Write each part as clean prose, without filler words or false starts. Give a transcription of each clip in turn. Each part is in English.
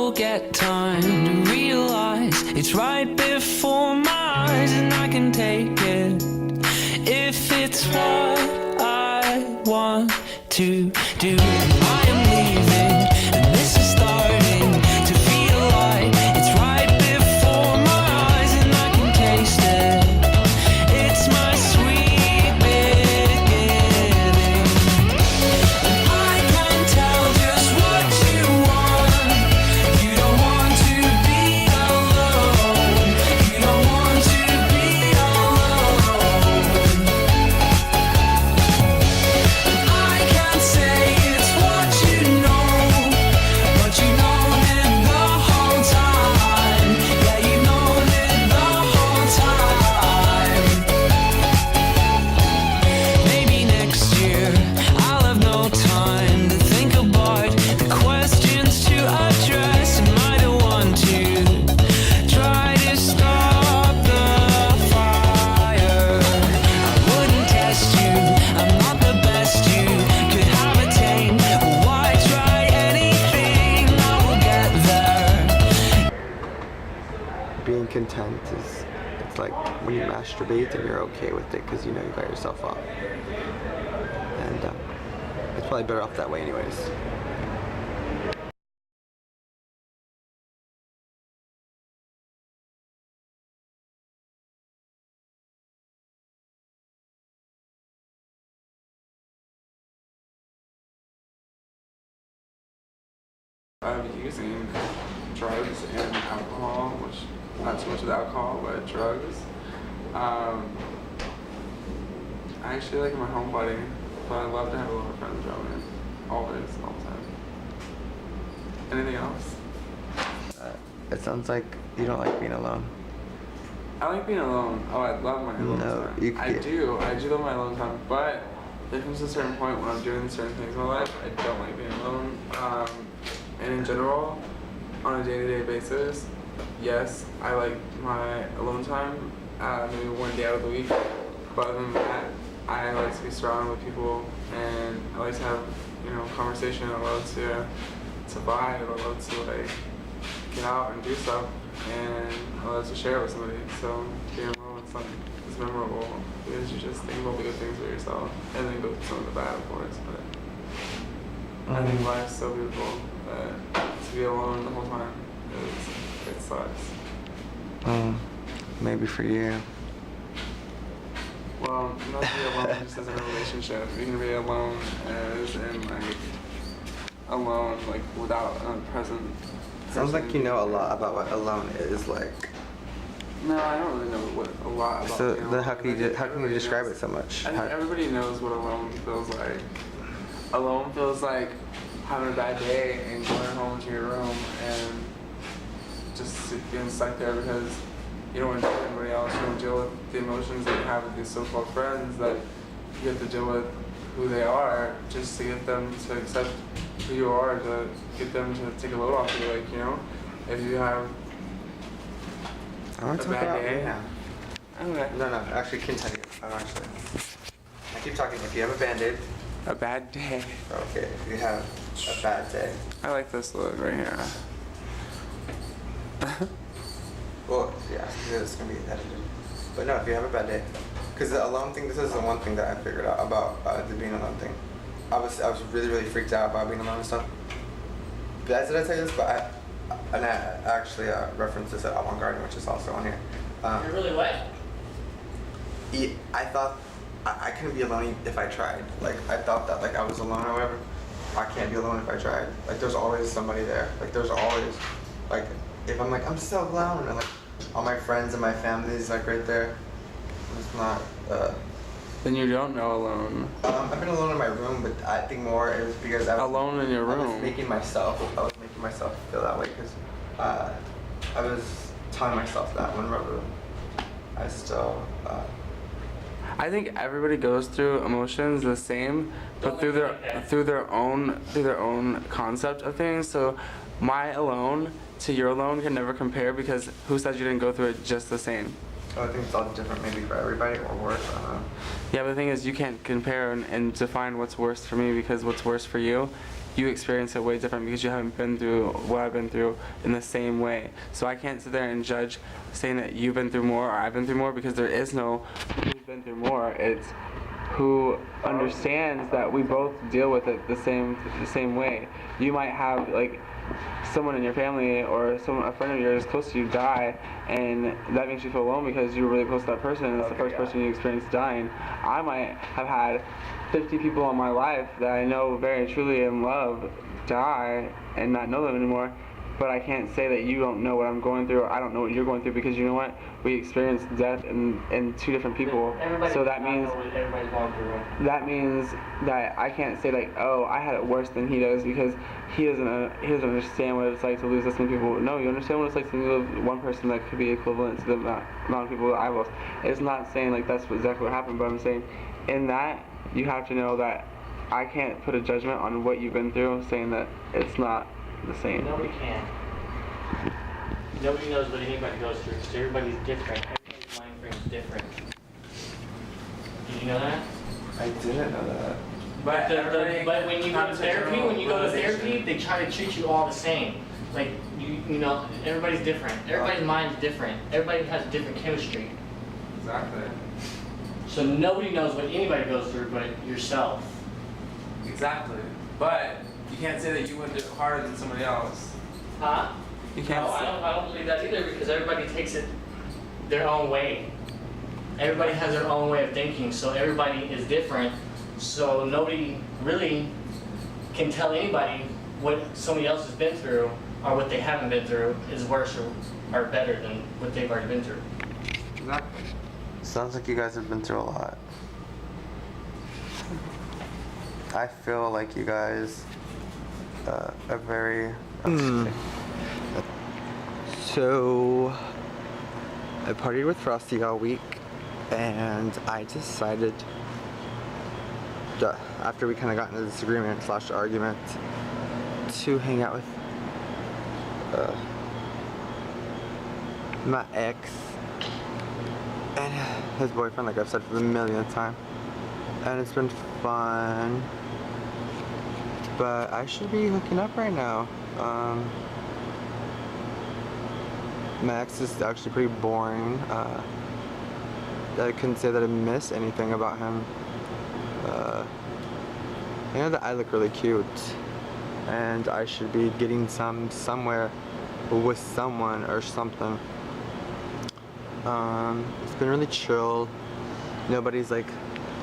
will get time to realize it's right before my eyes, and I can take it if it's what I want to do. I am leaving, and this is starting to feel like it's right before my eyes, and I can taste it. It's my sweet beginning. And I can tell just what you want. You don't want to be alone. You don't want to be alone. And I can't say it's what you know, but you know it the whole time. Yeah, you know it the whole time. Maybe next year I'll have no time to think about the questions to address, and I don't want to try to stop the fire. I wouldn't test you, I'm not the best you could have attained. Why try anything? I will get there. Being content is, it's like when you masturbate and you're okay with it because you know you got yourself off. And it's probably better off that way anyways. I'm using drugs and alcohol, which not so much with alcohol, but drugs. I actually like my homebody, but I love to have a lot of friends around me. Always, all the time. Anything else? It sounds like you don't like being alone. I like being alone. Oh, I love my alone No, time. you I can't. do love my alone time, but there comes a certain point when I'm doing certain things in my life, I don't like being alone. And in general, on a day-to-day basis, yes, I like my alone time, maybe one day out of the week. But other than that, I like to be surrounded with people, and I like to have, conversation. I love to vibe. I love to like get out and do stuff, and I love to share with somebody. So being alone, it's memorable because you just think about the good things for yourself, and then go through some of the bad, of course. But I think life's so beautiful that to be alone the whole time it sucks. Maybe for you. Well, not to be alone just as in a relationship. You can be alone as in like alone, like without a present. Sounds like you know a lot about what alone is like. No, I don't really know what a lot about. So then how can you describe it so much? I think everybody knows what alone feels like. Alone feels like having a bad day and going home to your room and just being stuck there because you don't want to deal with anybody else. You don't deal with the emotions that you have with these so-called friends that you have to deal with who they are just to get them to accept who you are, to get them to take a load off you. Like, if you have I want to a talk bad about day. yeah. Okay. No, actually continue. Actually. I keep talking. If you have a Band-Aid. A bad day. Okay, if you have a bad day. I like this look right here. Well, yeah, it's gonna be edited. But no, if you have a bad day, because the alone thing, this is the one thing that I figured out about the being alone thing. I was really freaked out about being alone and stuff. Did I tell you this? But I actually referenced this at Avant Garden, which is also on here. You're really what? Yeah, I thought I couldn't be alone if I tried. Like I thought that like I was alone, however, I can't be alone if I tried. Like there's always somebody there. Like there's always, like if I'm like I'm so alone and like all my friends and my family is like right there. It's not. Then you don't know alone. I've been alone in my room, but I think more it was because I was Alone in your I was room. making myself feel that way because I was telling myself that when I still. I think everybody goes through emotions the same, but through their own concept of things. So my alone to your alone can never compare because who said you didn't go through it just the same? Oh, I think it's all different maybe for everybody or worse. I don't know. Yeah, but the thing is you can't compare and define what's worse for me because what's worse for you you experience it way different because you haven't been through what I've been through in the same way. So I can't sit there and judge saying that you've been through more or I've been through more, because there is no who's been through more. It's who understands that we both deal with it the same way. You might have like someone in your family or a friend of yours close to you die, and that makes you feel alone because you were really close to that person and it's the first person you experienced dying. I might have had 50 people in my life that I know very truly and love die and not know them anymore, but I can't say that you don't know what I'm going through or I don't know what you're going through, because you know what? We experience death in two different people. So that means everybody's going through. That means that I can't say like, oh, I had it worse than he does, because he doesn't understand what it's like to lose this many people. No, you understand what it's like to lose one person that could be equivalent to the amount of people that I lost. It's not saying like that's exactly what happened, but I'm saying in that you have to know that I can't put a judgment on what you've been through, saying that it's not the same. Nobody can. Nobody knows what anybody goes through because everybody's different. Everybody's mind frame is different. Did you know that? I didn't know that. But when you go to therapy, they try to treat you all the same. Like you know, everybody's different. Everybody's mind's different. Everybody has different chemistry. Exactly. So nobody knows what anybody goes through but yourself. Exactly. But you can't say that you went through it harder than somebody else. Huh? You can't No, I don't believe that either, because everybody takes it their own way. Everybody has their own way of thinking, so everybody is different. So nobody really can tell anybody what somebody else has been through or what they haven't been through is worse or better than what they've already been through. Exactly. Sounds like you guys have been through a lot. I feel like you guys are very... So, I partied with Frosty all week, and I decided, after we kind of got into this disagreement / argument, to hang out with my ex and his boyfriend, like I've said for the millionth time, and it's been fun. But I should be hooking up right now. My ex is actually pretty boring. I couldn't say that I miss anything about him. I know that I look really cute, and I should be getting somewhere with someone or something. It's been really chill. Nobody's like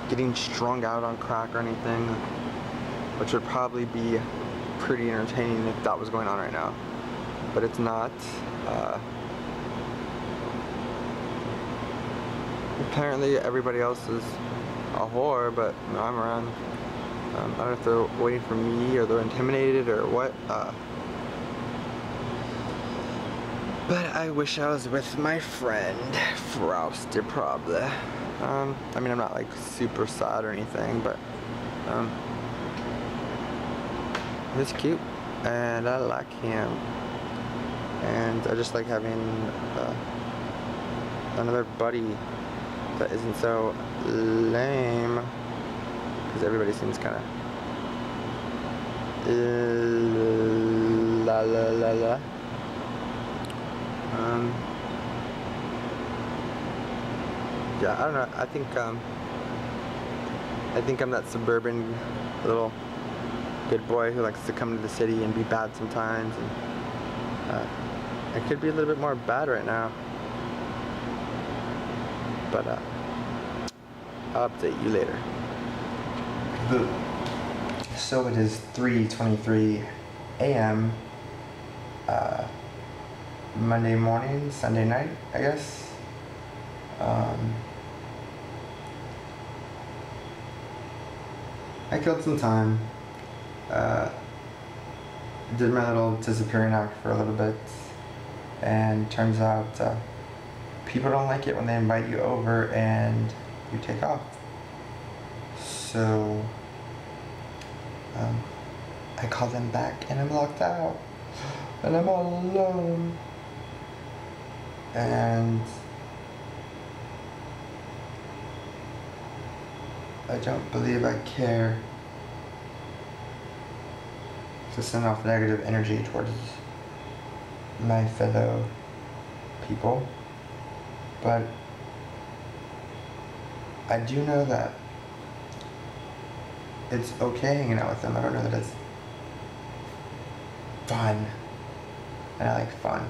getting strung out on crack or anything, which would probably be pretty entertaining if that was going on right now, but it's not. Apparently everybody else is a whore, but I'm around. I don't know if they're waiting for me or they're intimidated or what. But I wish I was with my friend Frosty, probably. I mean, I'm not like super sad or anything, but he's cute and I like him, and I just like having another buddy that isn't so lame, because everybody seems kind of la la la la. Yeah, I don't know. I think I'm that suburban little good boy who likes to come to the city and be bad sometimes, and I could be a little bit more bad right now, but I'll update you later. So it is 3:23 a.m. Monday morning, Sunday night, I guess. I killed some time. Did my little disappearing act for a little bit, and turns out people don't like it when they invite you over and you take off. So I call them back and I'm locked out and I'm all alone, and I don't believe I care. to send off negative energy towards my fellow people, but I do know that it's okay hanging out with them. I don't know that it's fun, and I like fun.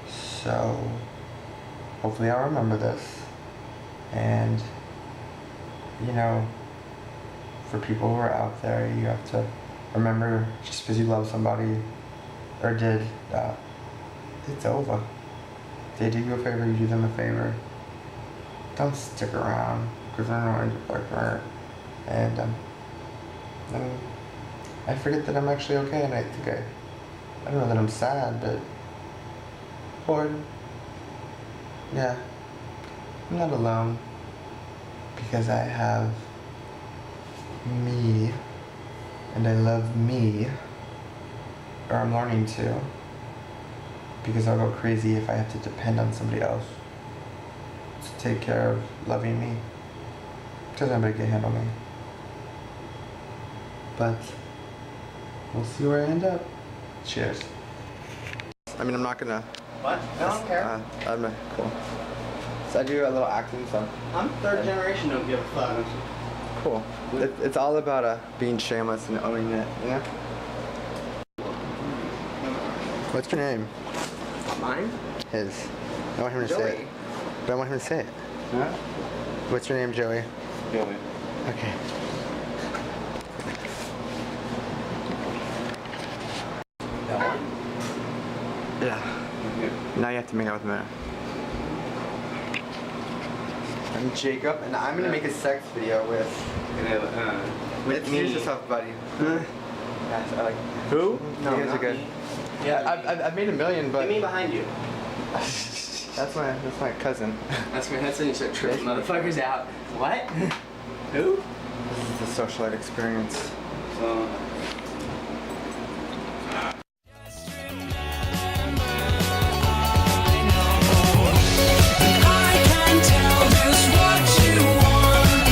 So hopefully I'll remember this, and you know, for people who are out there, you have to remember, just because you love somebody or did, it's over. They do you a favor, you do them a favor. Don't stick around, because I know I'm like her. And I forget that I'm actually okay, and I think I don't know that I'm sad, but bored. Yeah, I'm not alone, because I have me, and I love me, or I'm learning to, because I'll go crazy if I have to depend on somebody else to take care of loving me, because nobody can handle me. But we'll see where I end up. Cheers. I mean, I'm not gonna. What? I don't care. I'm not cool. So I do a little acting, so. I'm third generation, don't give a fuck. Cool. It's all about being shameless and owning it, you know? What's your name? Mine? His. I want him to say it. Joey. But I want him to say it. Huh? What's your name, Joey? Joey. Okay. That one? Yeah. Now you have to make out with me. I'm Jacob, and I'm gonna make a sex video with With Introduce me. yourself, buddy. Yes, I like. Who? No, you guys not are good. me. Yeah. I've made a million, but Get me behind you. that's my cousin. That's when you start tripping motherfuckers out. What? Who? This is the socialite experience. So. I can tell just what you want.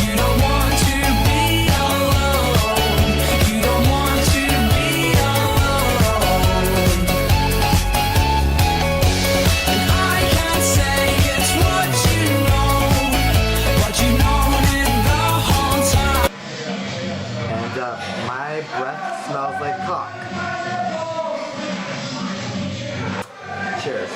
You don't want to be alone. You don't want to be alone. And I can't say it's what you know, but you know it the whole time. And my breath smells like cock. Cheers.